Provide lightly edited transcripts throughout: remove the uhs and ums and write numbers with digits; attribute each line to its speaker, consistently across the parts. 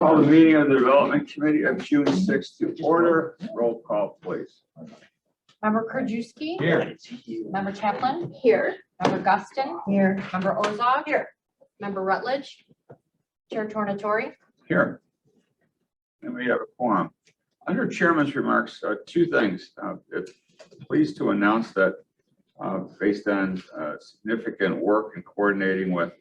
Speaker 1: Call the meeting of the Development Committee of June 6th to order. Roll call, please.
Speaker 2: Member Krajewski.
Speaker 1: Here.
Speaker 2: Member Chaplin. Here. Member Guston. Here. Member Ozog. Here. Member Rutledge. Chair Tornatori.
Speaker 1: Here. And we have a quorum. Under Chairman's remarks, two things. Pleased to announce that based on significant work in coordinating with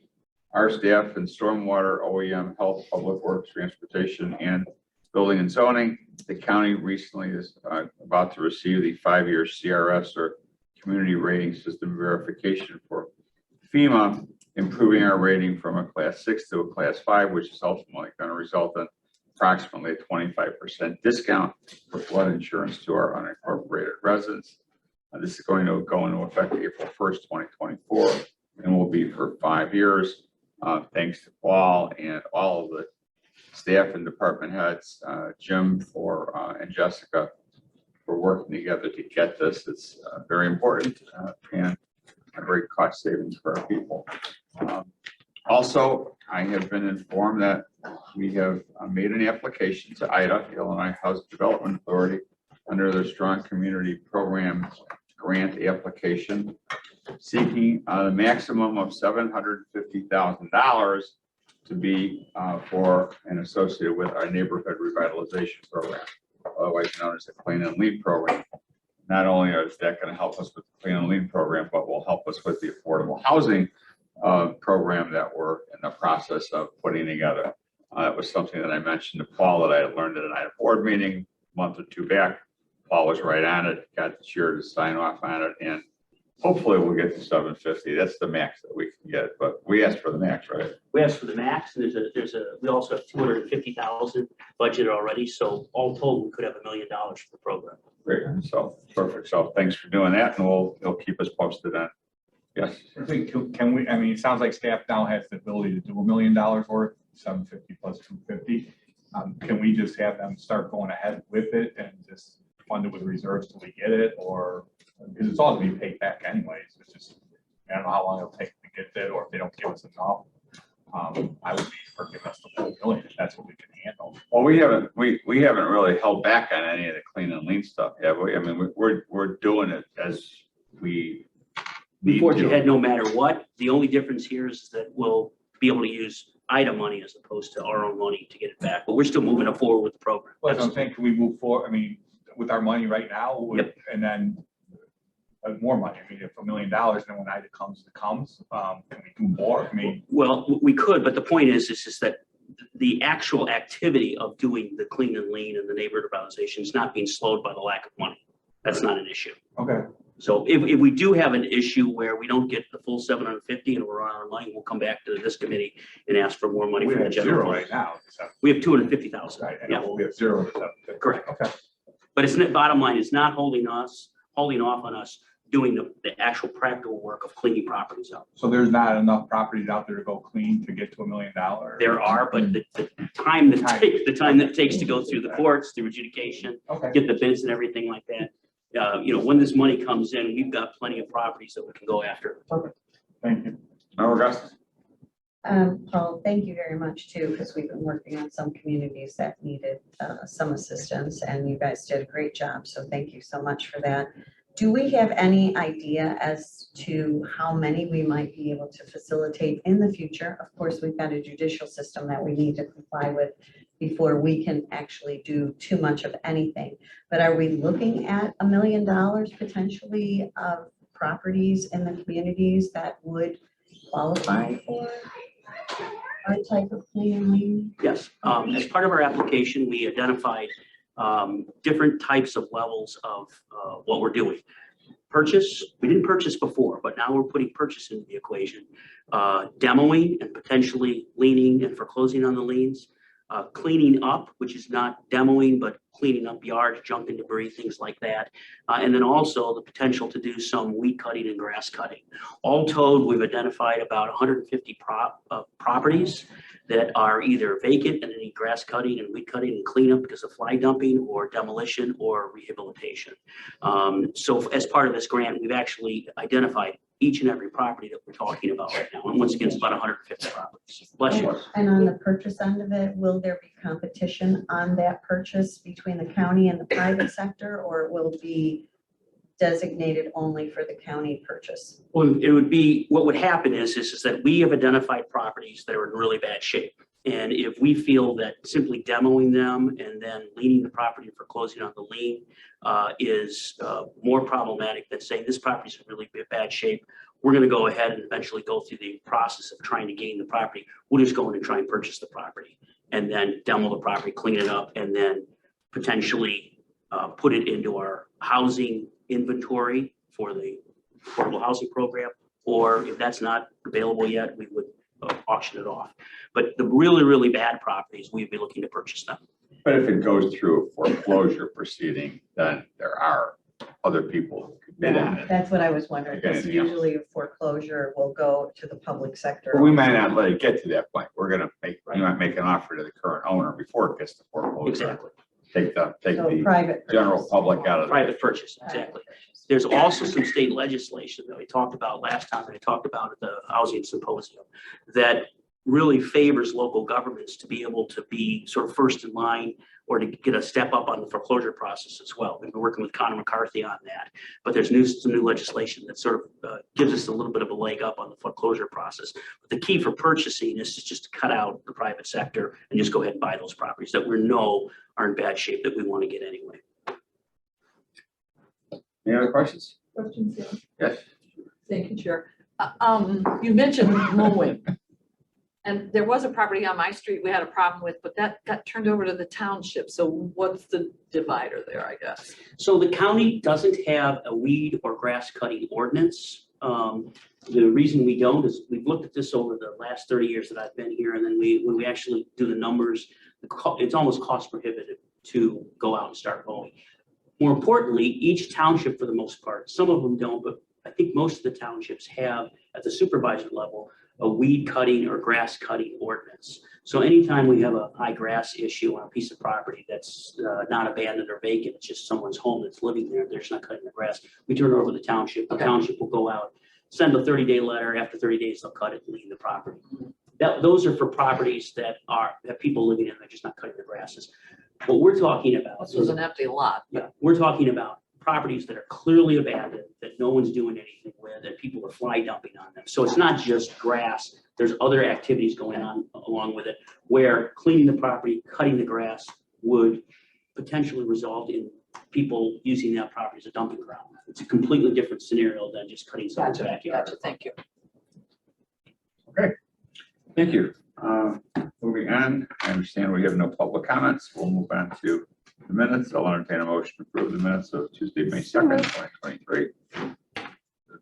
Speaker 1: our staff and stormwater, OEM, health, public works, transportation, and building and zoning, the county recently is about to receive the 5-year CRS or community rating system verification for FEMA, improving our rating from a class 6 to a class 5, which is ultimately going to result in approximately a 25% discount for flood insurance to our unincorporated residents. This is going to go into effect April 1st, 2024, and will be for 5 years. Thanks to Paul and all of the staff and department heads, Jim and Jessica for working together to get this. It's very important and a great cost savings for our people. Also, I have been informed that we have made an application to IDA, the Illinois Housing Development Authority, under their Strong Community Program grant application, seeking the maximum of $750,000 to be for and associated with our neighborhood revitalization program, otherwise known as the Clean and Lean program. Not only is that going to help us with the Clean and Lean program, but will help us with the affordable housing program that we're in the process of putting together. It was something that I mentioned to Paul that I had learned at a board meeting a month or two back. Paul was right on it, got the chair to sign off on it, and hopefully we'll get to 750. That's the max that we can get, but we asked for the max, right?
Speaker 3: We asked for the max, and we also have 250,000 budgeted already. So all told, we could have $1 million for the program.
Speaker 1: Great, so perfect. So thanks for doing that, and it'll keep us posted on. Yes.
Speaker 4: I think can we? I mean, it sounds like staff now has the ability to do $1 million worth, 750 plus 250. Can we just have them start going ahead with it and just fund it with reserves till we get it, or because it's all to be paid back anyways? It's just, I don't know how long it'll take to get it, or if they don't give us enough. I would be for giving us the full $1 million if that's what we can handle.
Speaker 1: Well, we haven't really held back on any of the Clean and Lean stuff, have we? I mean, we're doing it as we need
Speaker 3: Before you
Speaker 1: to.
Speaker 3: had no matter what. The only difference here is that we'll be able to use IDA money as opposed to our own money to get it back. But we're still moving it forward with the program.
Speaker 4: Well, I'm saying, can we move forward? I mean, with our money right now,
Speaker 3: Yep.
Speaker 4: and then more money. I mean, if $1 million, then when IDA comes, it comes. Can we do more? I mean,
Speaker 3: Well, we could, but the point is that the actual activity of doing the Clean and Lean and the neighborhood revitalization is not being slowed by the lack of money. That's not an issue.
Speaker 4: okay.
Speaker 3: So if we do have an issue where we don't get the full 750 and we're out of money, we'll come back to this committee and ask for more money
Speaker 4: We
Speaker 3: from the
Speaker 4: have
Speaker 3: general
Speaker 4: zero
Speaker 3: fund.
Speaker 4: right now. So,
Speaker 3: We have 250,000.
Speaker 4: right.
Speaker 3: Yeah,
Speaker 4: We have 0 to 750.
Speaker 3: correct.
Speaker 4: Okay.
Speaker 3: But it's bottom line is not holding off on us doing the actual practical work of cleaning properties up.
Speaker 4: So there's not enough properties out there to go clean to get to $1 million.
Speaker 3: There are, but the time that takes to go through the courts, through adjudication,
Speaker 4: Okay.
Speaker 3: get the bids and everything like that. When this money comes in, we've got plenty of properties that we can go after.
Speaker 4: Thank you.
Speaker 1: Augustus.
Speaker 5: Paul, thank you very much too, because we've been working on some communities that needed some assistance, and you guys did a great job. So thank you so much for that. Do we have any idea as to how many we might be able to facilitate in the future? Of course, we've got a judicial system that we need to comply with before we can actually do too much of anything. But are we looking at $1 million potentially of properties in the communities that would qualify for our type of Clean and Lean?
Speaker 3: Yes, as part of our application, we identified different types of levels of what we're doing. Purchase, we didn't purchase before, but now we're putting purchase into the equation. Demoing and potentially leaning and foreclosing on the liens. Cleaning up, which is not demoing, but cleaning up yards, junk and debris, things like that. And then also the potential to do some weed cutting and grass cutting. All told, we've identified about 150 properties that are either vacant and need grass cutting and weed cutting and cleanup because of fly dumping or demolition or rehabilitation. So as part of this grant, we've actually identified each and every property that we're talking about right now. And once again, it's about 150 properties. Bless you.
Speaker 5: And on the purchase end of it, will there be competition on that purchase between the county and the private sector, or will it be designated only for the county purchase?
Speaker 3: Well, it would be, what would happen is that we have identified properties that are in really bad shape. And if we feel that simply demoing them and then leaning the property for closing on the lien is more problematic than saying this property is in really bad shape, we're going to go ahead and eventually go through the process of trying to gain the property. We'll just go in and try and purchase the property and then demo the property, clean it up, and then potentially put it into our housing inventory for the affordable housing program. Or if that's not available yet, we would auction it off. But the really, really bad properties, we'd be looking to purchase them.
Speaker 1: But if it goes through a foreclosure proceeding, then there are other people who could bid on it.
Speaker 5: That's what I was wondering, because
Speaker 1: Anything else?
Speaker 5: usually a foreclosure will go to the public sector.
Speaker 1: But we might not let it get to that point. We're gonna make, you might make an offer to the current owner before it gets to foreclosure.
Speaker 3: Exactly.
Speaker 1: Take
Speaker 5: So
Speaker 1: the
Speaker 5: private
Speaker 1: general
Speaker 5: purchase.
Speaker 1: public out of it.
Speaker 3: Private purchase, exactly. There's also some state legislation that we talked about last time, that I talked about at the housing symposium, that really favors local governments to be able to be sort of first in line or to get a step up on the foreclosure process as well. We've been working with Conor McCarthy on that, but there's some new legislation that sort of gives us a little bit of a leg up on the foreclosure process. But the key for purchasing is to just cut out the private sector and just go ahead and buy those properties that we know are in bad shape that we want to get anyway.
Speaker 1: Any other questions?
Speaker 6: Questions? Yeah.
Speaker 1: Yes.
Speaker 6: Thank you, Chair. You mentioned mowing. And there was a property on my street we had a problem with, but that got turned over to the township. So what's the divider there, I guess?
Speaker 3: So the county doesn't have a weed or grass cutting ordinance. The reason we don't is we've looked at this over the last 30 years that I've been here, and then when we actually do the numbers, it's almost cost prohibitive to go out and start mowing. More importantly, each township, for the most part, some of them don't, but I think most of the townships have at the supervisor level a weed cutting or grass cutting ordinance. So anytime we have a high grass issue on a piece of property that's not abandoned or vacant, it's just someone's home that's living there, they're just not cutting the grass, we turn it over to the township. The township will go out, send a 30-day letter. After 30 days, they'll cut it and leave the property. Those are for properties that have people living in, they're just not cutting the grasses. What we're talking about
Speaker 6: This was an empty lot.
Speaker 3: yeah, we're talking about properties that are clearly abandoned, that no one's doing anything with, and people are fly dumping on them. So it's not just grass, there's other activities going on along with it, where cleaning the property, cutting the grass would potentially result in people using that property as a dumping ground. It's a completely different scenario than just cutting someone's backyard.
Speaker 6: Gotcha, thank you.
Speaker 1: Thank you. Moving on, I understand we have no public comments. We'll move on to the minutes. I'll entertain a motion to approve the minutes of Tuesday, May 2nd, 2023.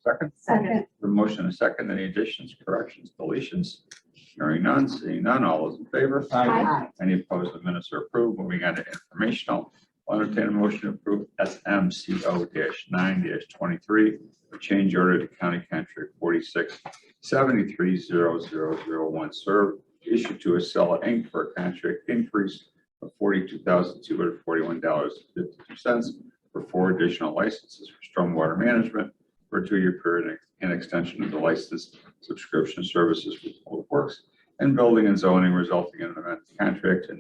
Speaker 1: Second,
Speaker 5: Second.
Speaker 1: the motion and second, any additions, corrections, deletions? Hearing none, seeing none, all those in favor?
Speaker 2: Aye.
Speaker 1: Any opposed, the minutes are approved. Moving on to informational, I'll entertain a motion to approve SMCO-9-23, a change order to County Contract 46730001 serve, issued to Acela Inc. for a contract increase of $42,241.52 for 4 additional licenses for stormwater management for a 2-year period and extension of the license subscription services for public works and building and zoning, resulting in an amended contract to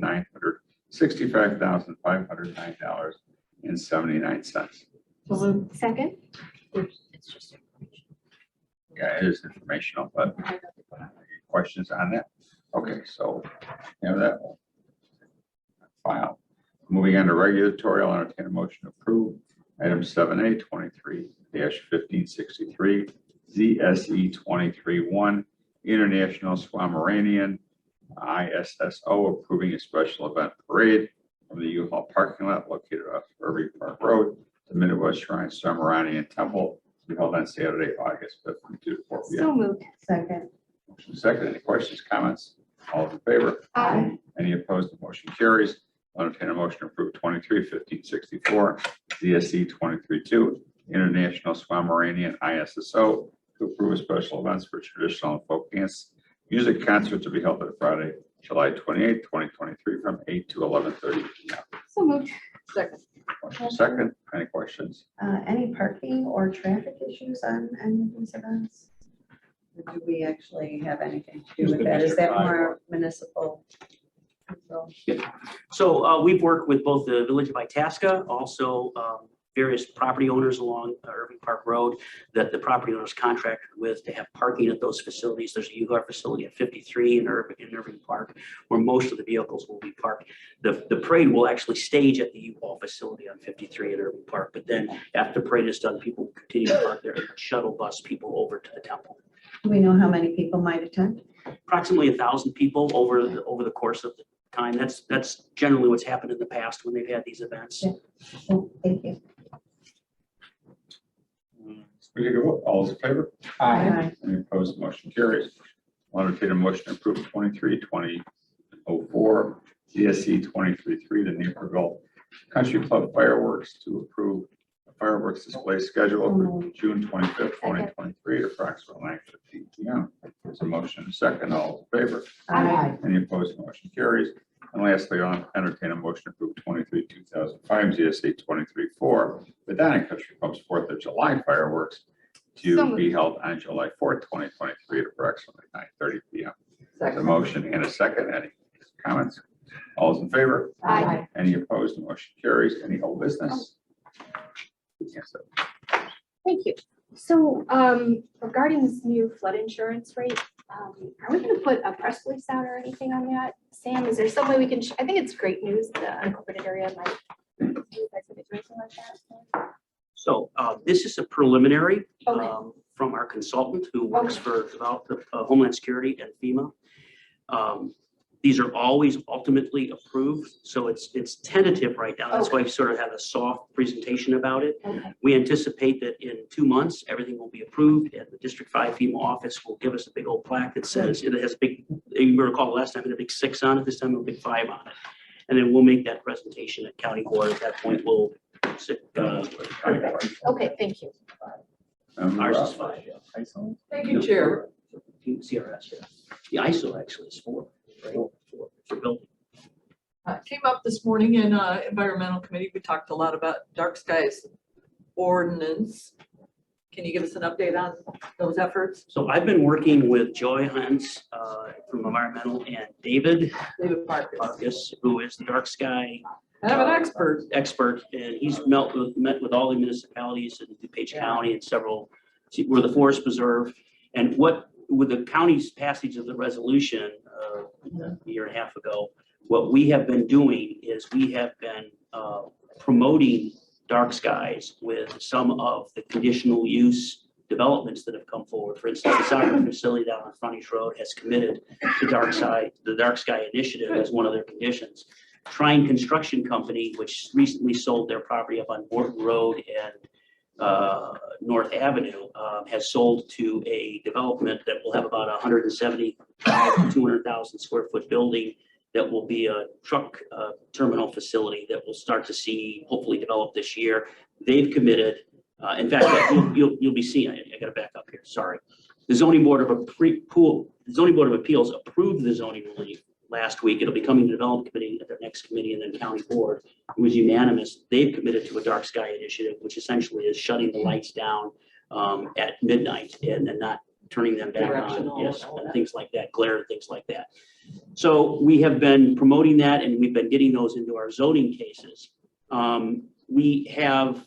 Speaker 1: $965,509.79.
Speaker 2: Second?
Speaker 6: It's just
Speaker 1: Yeah, it is informational, but any questions on that? Okay, so you know that one. File. Moving on to regulatory, I'll entertain a motion to approve item 7A 23-1563 ZSE 23-1 International Swamiranian ISSO approving a special event parade from the U-Haul parking lot located off Irving Park Road to Midwest Shrine Swamiranian Temple to be held on Saturday, August 5th from 2 to 4 p.m.
Speaker 2: So moved.
Speaker 5: Second.
Speaker 1: Motion second. Any questions, comments? All in favor?
Speaker 2: Aye.
Speaker 1: Any opposed? The motion carries. I'll entertain a motion to approve 23-1564 ZSE 23-2 International Swamiranian ISSO to approve a special events for traditional and folk dance music concert to be held on Friday, July 28th, 2023 from 8 to 11:30 p.m.
Speaker 2: So moved.
Speaker 6: second.
Speaker 1: Motion second. Any questions?
Speaker 5: any parking or traffic issues on any of these events? Or do we actually have anything to do
Speaker 4: Just
Speaker 5: with
Speaker 4: the
Speaker 5: that? Is
Speaker 4: district
Speaker 5: that more municipal control?
Speaker 3: So we've worked with both the Village of Itasca, also various property owners along Irving Park Road that the property owners contracted with to have parking at those facilities. There's a U-Haul facility at 53 in Irving Park where most of the vehicles will be parked. The parade will actually stage at the U-Haul facility on 53 in Irving Park. But then after the parade is done, people will continue to park there and shuttle bus people over to the temple.
Speaker 5: Do we know how many people might attend?
Speaker 3: Approximately 1,000 people over the course of the time. That's generally what's happened in the past when they've had these events.
Speaker 5: Yeah. Oh, thank you.
Speaker 1: Ready to vote? All those in favor?
Speaker 5: Aye.
Speaker 1: Any opposed? Motion carries. I'll entertain a motion to approve 23-2004 GSC 23-3, the Naperville Country Club fireworks to approve the fireworks display schedule for June 25th, 2023 at approximately 9:15 p.m. There's a motion and a second. All in favor?
Speaker 5: Aye.
Speaker 1: Any opposed? Motion carries. And lastly, I'll entertain a motion to approve 23-2005 GSA 23-4, the Donna Country Club's 4th of July fireworks
Speaker 2: So
Speaker 1: to
Speaker 2: moved.
Speaker 1: be held on July 4th, 2023 at approximately 9:30 p.m. There's a
Speaker 6: Second.
Speaker 1: motion and a second. Any comments? All those in favor?
Speaker 2: Aye.
Speaker 1: Any opposed? Motion carries. Any old business? Yes, sir.
Speaker 2: Thank you. So regarding this new flood insurance rate, are we going to put a press release out or anything on that? Sam, is there some way we can, I think it's great news, the unincorporated area might, you guys would do something like that?
Speaker 3: So this is a preliminary
Speaker 2: Okay.
Speaker 3: from our consultant who works for Homeland Security and FEMA. These are always ultimately approved, so it's tentative right now. That's why we sort of have a soft presentation about it.
Speaker 2: Okay.
Speaker 3: We anticipate that in 2 months, everything will be approved, and the District 5 FEMA office will give us a big old plaque that says, it has a big, you recall last time, it had a big 6 on it, this time a big 5 on it. And then we'll make that presentation at County Board. At that point, we'll sit,
Speaker 2: Okay, thank you.
Speaker 3: ours is 5, yeah.
Speaker 6: Thank you, Chair.
Speaker 3: CRS, yeah. The ISO actually is 4. Right? 4 for building.
Speaker 6: Came up this morning in environmental committee. We talked a lot about dark skies ordinance. Can you give us an update on those efforts?
Speaker 3: So I've been working with Joy Hunt from Environmental and David
Speaker 6: David Parker.
Speaker 3: Farkas, who is the dark sky
Speaker 6: And I'm an expert.
Speaker 3: and he's met with all the municipalities in DuPage County and several, where the forest preserve. And with the county's passage of the resolution a year and a half ago, what we have been doing is we have been promoting dark skies with some of the conditional use developments that have come forward. For instance, the soccer facility down on Frontage Road has committed to the Dark Sky Initiative as one of their conditions. Trine Construction Company, which recently sold their property up on Morton Road and North Avenue, has sold to a development that will have about 175 to 200,000 square foot building that will be a truck terminal facility that will start to see, hopefully develop this year. They've committed, in fact, you'll be seeing, I gotta back up here, sorry. The Zoning Board of Appeals approved the zoning relief last week. It'll be coming to the Development Committee at their next committee and then County Board. It was unanimous. They've committed to a dark sky initiative, which essentially is shutting the lights down at midnight and not turning them back on.
Speaker 6: Directional
Speaker 3: Yes,
Speaker 6: and all
Speaker 3: and
Speaker 6: that.
Speaker 3: things like that, glare and things like that. So we have been promoting that and we've been getting those into our zoning cases. We have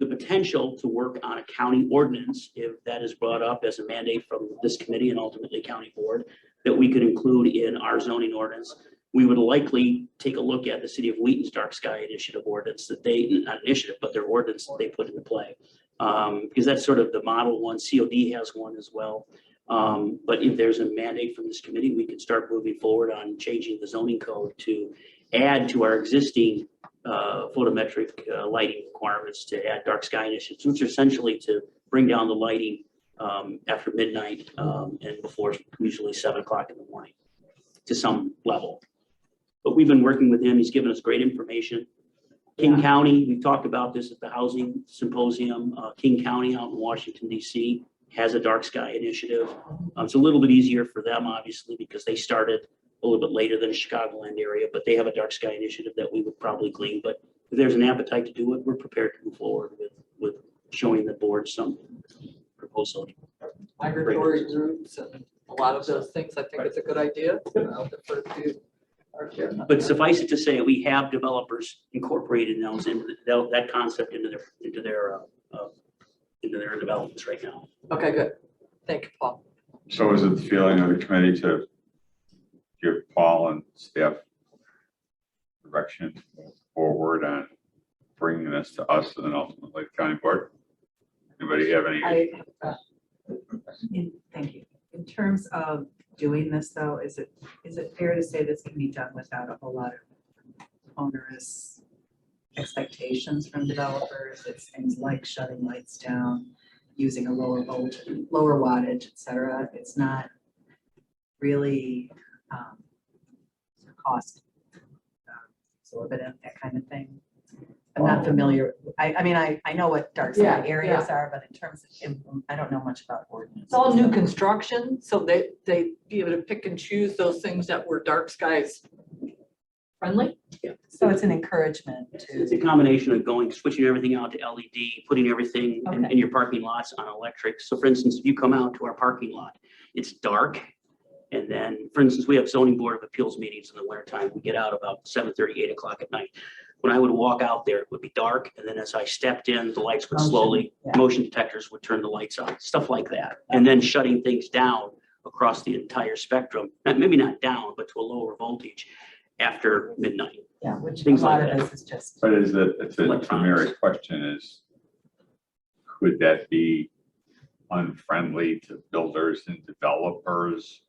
Speaker 3: the potential to work on a county ordinance if that is brought up as a mandate from this committee and ultimately County Board that we could include in our zoning ordinance. We would likely take a look at the City of Wheaton's Dark Sky Initiative ordinance that they, not initiative, but their ordinance that they put into play. Because that's sort of the model one. COD has one as well. But if there's a mandate from this committee, we can start moving forward on changing the zoning code to add to our existing photometric lighting requirements to add dark sky initiatives, which are essentially to bring down the lighting after midnight and before usually 7 o'clock in the morning to some level. But we've been working with him. He's given us great information. King County, we've talked about this at the housing symposium. King County out in Washington, D.C. has a dark sky initiative. It's a little bit easier for them, obviously, because they started a little bit later than the Chicagoland area, but they have a dark sky initiative that we would probably glean. But if there's an appetite to do it, we're prepared to move forward with showing the board some proposal.
Speaker 6: Migratory routes and a lot of those things, I think it's a good idea. I'll defer to our chairman.
Speaker 3: But suffice it to say, we have developers incorporated those into that concept into their developments right now.
Speaker 6: Okay, good. Thank you, Paul.
Speaker 1: So is it the feeling of the committee to give Paul and staff direction forward on bringing this to us and then ultimately the county board? Anybody have any?
Speaker 7: Thank you. In terms of doing this though, is it fair to say this can be done without a whole lot of onerous expectations from developers? It's things like shutting lights down, using a lower voltage, lower wattage, et cetera. It's not really cost exorbitant, that kind of thing. I'm not familiar. I mean, I know what dark
Speaker 6: Yeah,
Speaker 7: sky areas are, but in terms of, I don't know much about ordinance.
Speaker 6: It's all new construction, so they be able to pick and choose those things that were dark skies friendly.
Speaker 7: So it's an encouragement
Speaker 3: It's
Speaker 7: to,
Speaker 3: a combination of switching everything out to LED, putting everything in
Speaker 7: Okay.
Speaker 3: your parking lots on electric. So for instance, if you come out to our parking lot, it's dark. And then, for instance, we have zoning board of appeals meetings in the wintertime. We get out about 7:30, 8 o'clock at night. When I would walk out there, it would be dark. And then as I stepped in, the lights would motion detectors would turn the lights on, stuff like that. And then shutting things down across the entire spectrum, maybe not down, but to a lower voltage after midnight.
Speaker 7: yeah, which a
Speaker 3: Things
Speaker 7: lot
Speaker 3: like
Speaker 7: of
Speaker 3: that.
Speaker 7: this is just,
Speaker 1: But is it, to Mary's question is, could that be unfriendly to builders and developers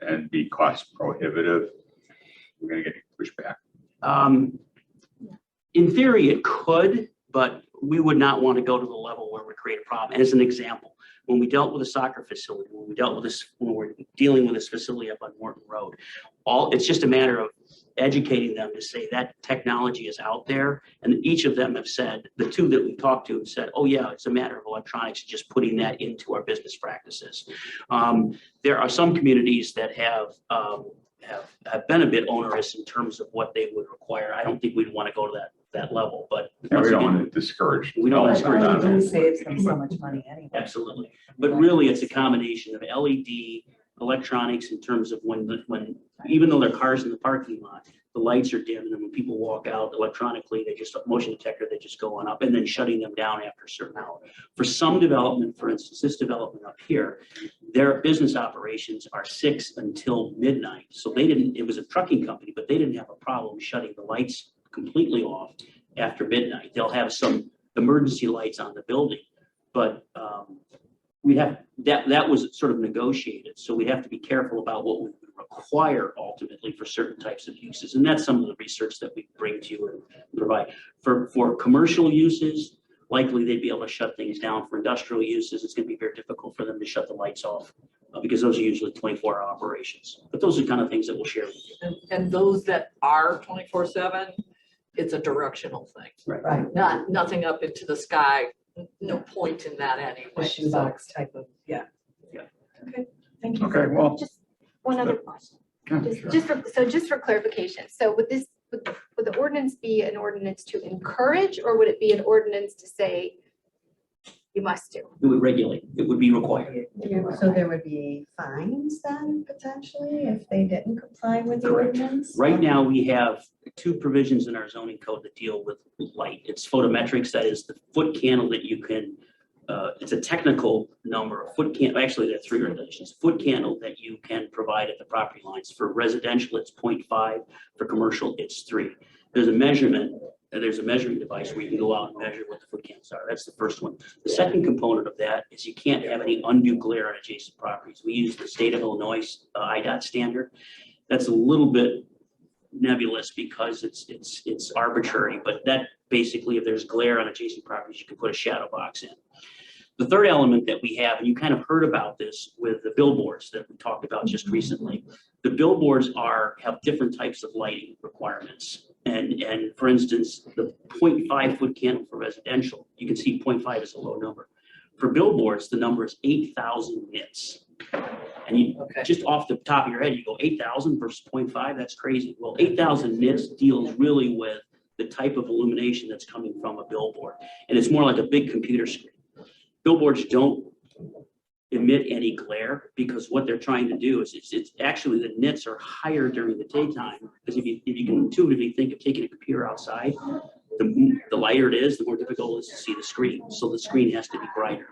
Speaker 1: and be cost prohibitive? We're gonna get pushback.
Speaker 3: In theory, it could, but we would not want to go to the level where we create a problem. As an example, when we dealt with a soccer facility, when we're dealing with this facility up on Morton Road, it's just a matter of educating them to say that technology is out there. And each of them have said, the two that we talked to have said, oh yeah, it's a matter of electronics, just putting that into our business practices. There are some communities that have been a bit onerous in terms of what they would require. I don't think we'd want to go to that level, but
Speaker 1: And
Speaker 3: once
Speaker 1: we don't
Speaker 3: again,
Speaker 1: want to discourage.
Speaker 3: We don't
Speaker 7: but
Speaker 3: discourage
Speaker 1: developers.
Speaker 7: LED saves them so much money anyway.
Speaker 3: absolutely. But really, it's a combination of LED, electronics in terms of when even though there are cars in the parking lot, the lights are dim, and then when people walk out electronically, they just motion detector, they just go on up, and then shutting them down after a certain hour. For some development, for instance, this development up here, their business operations are 6 until midnight. So it was a trucking company, but they didn't have a problem shutting the lights completely off after midnight. They'll have some emergency lights on the building, but that was sort of negotiated. So we have to be careful about what we require ultimately for certain types of uses. And that's some of the research that we bring to you and provide. For commercial uses, likely they'd be able to shut things down. For industrial uses, it's going to be very difficult for them to shut the lights off because those are usually 24-hour operations. But those are kind of things that we'll share with you.
Speaker 6: And those that are 24/7, it's a directional thing.
Speaker 7: Right.
Speaker 6: Nothing up into the sky, no point in that anyway.
Speaker 7: The shoebox type of, yeah.
Speaker 3: Yeah.
Speaker 7: Okay, thank you.
Speaker 1: Okay, well,
Speaker 2: Just one other question.
Speaker 1: yeah, sure.
Speaker 2: Just for clarification, so would the ordinance be an ordinance to encourage, or would it be an ordinance to say you must do?
Speaker 3: It would regulate, it would be required.
Speaker 5: So there would be fines then potentially if they didn't comply with the
Speaker 3: Correct.
Speaker 5: ordinance?
Speaker 3: Right now, we have 2 provisions in our zoning code that deal with light. It's photometrics, that is the foot candle that you can, it's a technical number, a foot candle, actually there are 3 regulations. Foot candle that you can provide at the property lines. For residential, it's 0.5. For commercial, it's 3. There's a measuring device where you can go out and measure what the foot candles are. That's the first one. The second component of that is you can't have any undue glare on adjacent properties. We use the state of Illinois IDOT standard. That's a little bit nebulous because it's arbitrary, but that basically, if there's glare on adjacent properties, you can put a shadow box in. The third element that we have, and you kind of heard about this with the billboards that we talked about just recently, the billboards have different types of lighting requirements. And for instance, the 0.5 foot candle for residential, you can see 0.5 is a low number. For billboards, the number is 8,000 nits. And you just off the top of your head, you go 8,000 versus 0.5, that's crazy. Well, 8,000 nits deals really with the type of illumination that's coming from a billboard. And it's more like a big computer screen. Billboards don't emit any glare because what they're trying to do is it's actually the nits are higher during the daytime. Because if you can intuitively think of taking a computer outside, the lighter it is, the more difficult it is to see the screen. So the screen has to be brighter.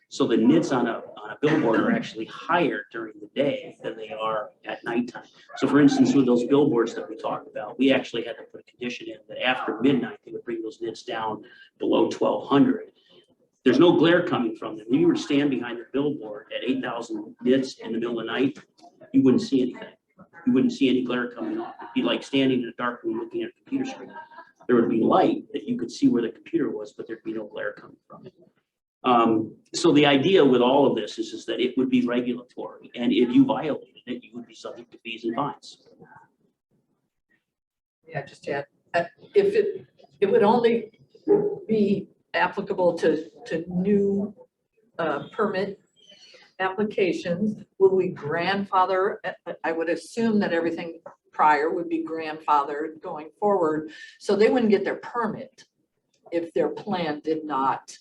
Speaker 3: So the nits on a billboard are actually higher during the day than they are at nighttime. So for instance, with those billboards that we talked about, we actually had to put a condition in that after midnight, they would bring those nits down below 1200. There's no glare coming from them. If you were to stand behind the billboard at 8,000 nits in the middle of the night, you wouldn't see anything. You wouldn't see any glare coming off. It'd be like standing in a dark room looking at a computer screen. There would be light that you could see where the computer was, but there'd be no glare coming from it. So the idea with all of this is that it would be regulatory, and if you violated it, you would be subject to fees and fines.
Speaker 6: Yeah, just to add, if it would only be applicable to new permit applications, will we grandfather? I would assume that everything prior would be grandfathered going forward, so they wouldn't get their permit if their plan did not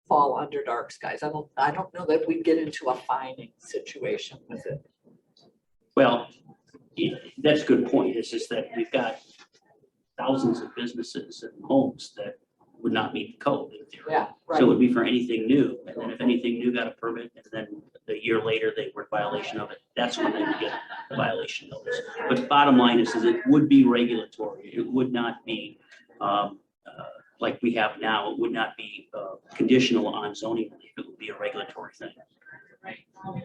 Speaker 6: fall under dark skies. I don't know that we get into a fining situation with it.
Speaker 3: Well, yeah, that's a good point. It's just that we've got thousands of businesses and homes that would not meet the code in theory.
Speaker 6: Yeah,
Speaker 3: So it would be for anything new, and then if anything new got a permit, and then a year later they were in violation of it, that's when they would get a violation notice. But bottom line is it would be regulatory. It would not be like we have now. It would not be conditional on zoning relief. It would be a regulatory thing.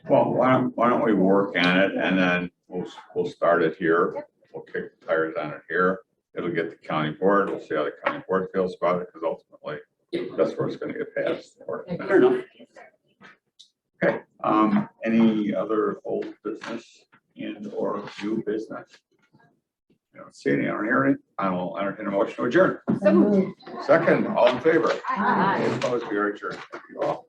Speaker 1: Well, why don't we work on it and then we'll start it here. We'll kick the tires on it here. It'll get the county board. We'll see how the county board feels about it, because ultimately that's where it's going to get passed.
Speaker 3: Fair enough.
Speaker 1: Okay, any other old business and or new business? I don't see any, I don't hear any. I will entertain a motion to adjourn.
Speaker 2: So moved.
Speaker 1: Second, all in favor?
Speaker 2: Aye.
Speaker 1: Any opposed, we are adjourned. Thank you all.